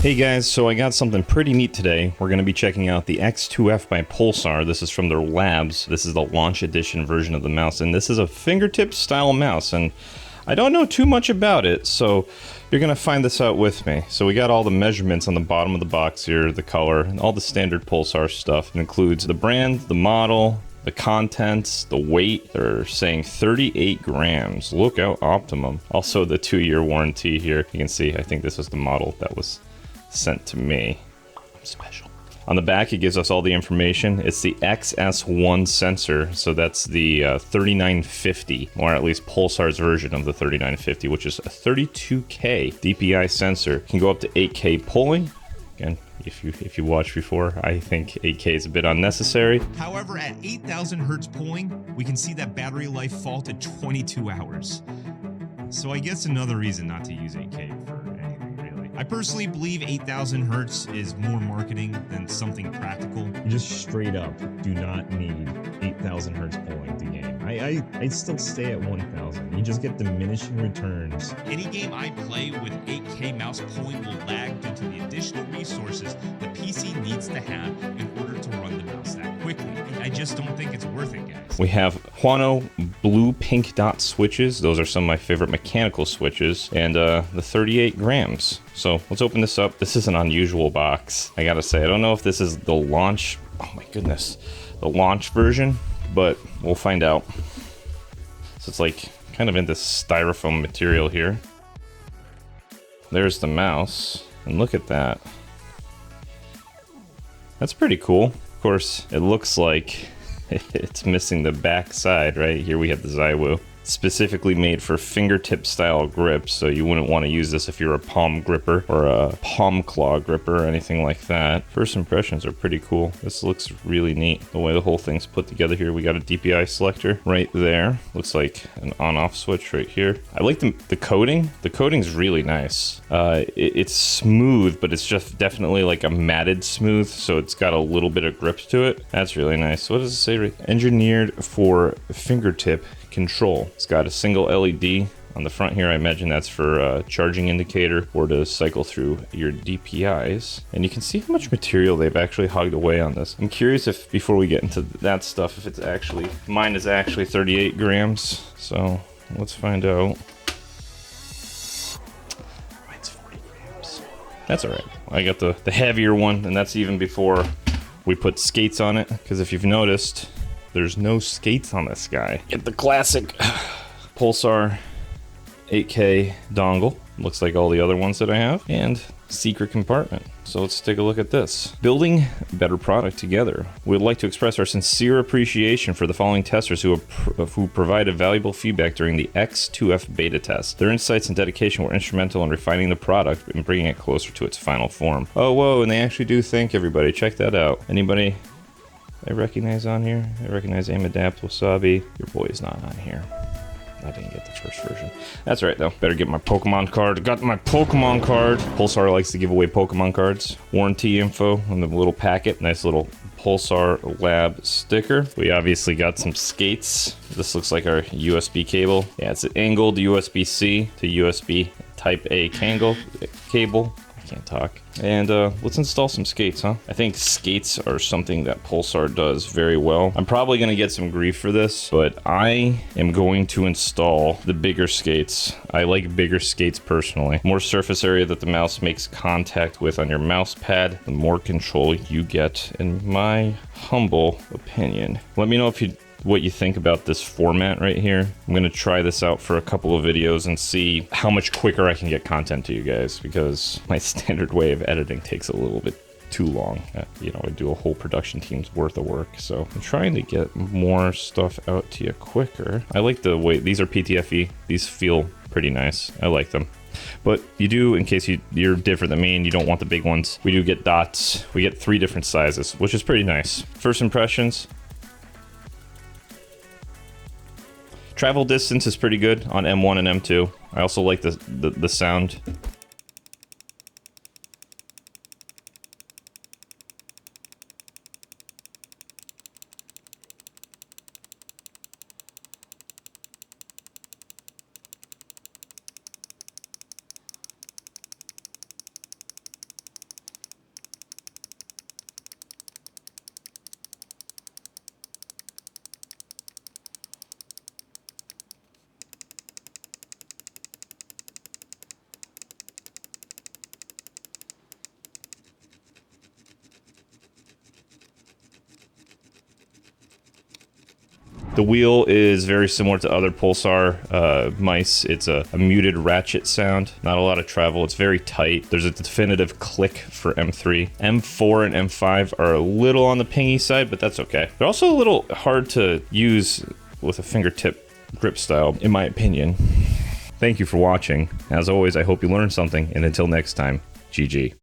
Hey guys, so I got something pretty neat today. We're going to be checking out the X2F by Pulsar. This is from their labs. This is the launch edition version of the mouse, and this is a fingertip style mouse, and I don't know too much about it, so you're going to find this out with me. So we got all the measurements on the bottom of the box here, the color, and all the standard Pulsar stuff. It includes the brand, the model, the contents, the weight. They're saying 38 grams. Look out, optimum. Also the 2-year warranty here. You can see, I think this was the model that was sent to me. I'm special. On the back, it gives us all the information. It's the XS1 sensor, so that's the 3950, or at least Pulsar's version of the 3950, which is a 32K DPI sensor. It can go up to 8K pulling. Again, if you watched before, I think 8K is a bit unnecessary. However, at 8,000 hertz pulling, we can see that battery life fall to 22 hours. So I guess another reason not to use 8K for anything, really. I personally believe 8,000 hertz is more marketing than something practical. You just straight up do not need 8,000 hertz pulling to game. I'd still stay at 1,000. You just get diminishing returns. Any game I play with 8K mouse pulling will lag due to the additional resources the PC needs to have in order to run the mouse that quickly. I just don't think it's worth it, guys. We have Huano blue pink dot switches. Those are some of my favorite mechanical switches, and the 38 grams. So let's open this up. This is an unusual box, I gotta say. I don't know if this is the launch, oh my goodness, the launch version, but we'll find out. So it's like kind of in this styrofoam material here. There's the mouse, and look at that. That's pretty cool. Of course, it looks like it's missing the back side, right? Here we have the Zywu. Specifically made for fingertip style grips, so you wouldn't want to use this if you're a palm gripper or a palm claw gripper or anything like that. First impressions are pretty cool. This looks really neat, the way the whole thing's put together here. We got a DPI selector right there. Looks like an on-off switch right here. I like the coating. The coating's really nice. It's smooth, but it's just definitely like a matted smooth, so it's got a little bit of grip to it. That's really nice. What does it say right? Engineered for fingertip control. It's got a single LED on the front here. I imagine that's for a charging indicator or to cycle through your DPIs. And you can see how much material they've actually hogged away on this. I'm curious if, before we get into that stuff, if it's actually, mine is actually 38 grams. So let's find out. Mine's 40 grams. That's all right. I got the heavier one, and that's even before we put skates on it. Because if you've noticed, there's no skates on this guy. Get the classic Pulsar 8K dongle. Looks like all the other ones that I have. And secret compartment. So let's take a look at this. Building a better product together. We'd like to express our sincere appreciation for the following testers who provided valuable feedback during the X2F beta test. Their insights and dedication were instrumental in refining the product and bringing it closer to its final form. Oh, whoa, and they actually do thank everybody. Check that out. Anybody I recognize on here? I recognize Aim Adapt Wasabi. Your boy is not on here. I didn't get the first version. That's right though. Better get my Pokemon card. Got my Pokemon card. Pulsar likes to give away Pokemon cards. Warranty info in the little packet. Nice little Pulsar Lab sticker. We obviously got some skates. This looks like our USB cable. Yeah, it's an angled USB-C to USB Type A cable. Can't talk. And let's install some skates, huh? I think skates are something that Pulsar does very well. I'm probably going to get some grief for this, but I am going to install the bigger skates. I like bigger skates personally. More surface area that the mouse makes contact with on your mouse pad, the more control you get, in my humble opinion. Let me know what you think about this format right here. I'm gonna try this out for a couple of videos and see how much quicker I can get content to you guys, because my standard way of editing takes a little bit too long. You know, I do a whole production team's worth of work, so I'm trying to get more stuff out to you quicker. I like the way these are PTFE. These feel pretty nice. I like them. But you do, in case you're different than me and you don't want the big ones, we do get dots. We get 3 different sizes, which is pretty nice. First impressions. Travel distance is pretty good on M1 and M2. I also like the sound. The wheel is very similar to other Pulsar mice. It's a muted ratchet sound, not a lot of travel. It's very tight. There's a definitive click for M3. M4 and M5 are a little on the pingy side, but that's okay. They're also a little hard to use with a fingertip grip style, in my opinion. Thank you for watching. As always, I hope you learned something, and until next time, GG.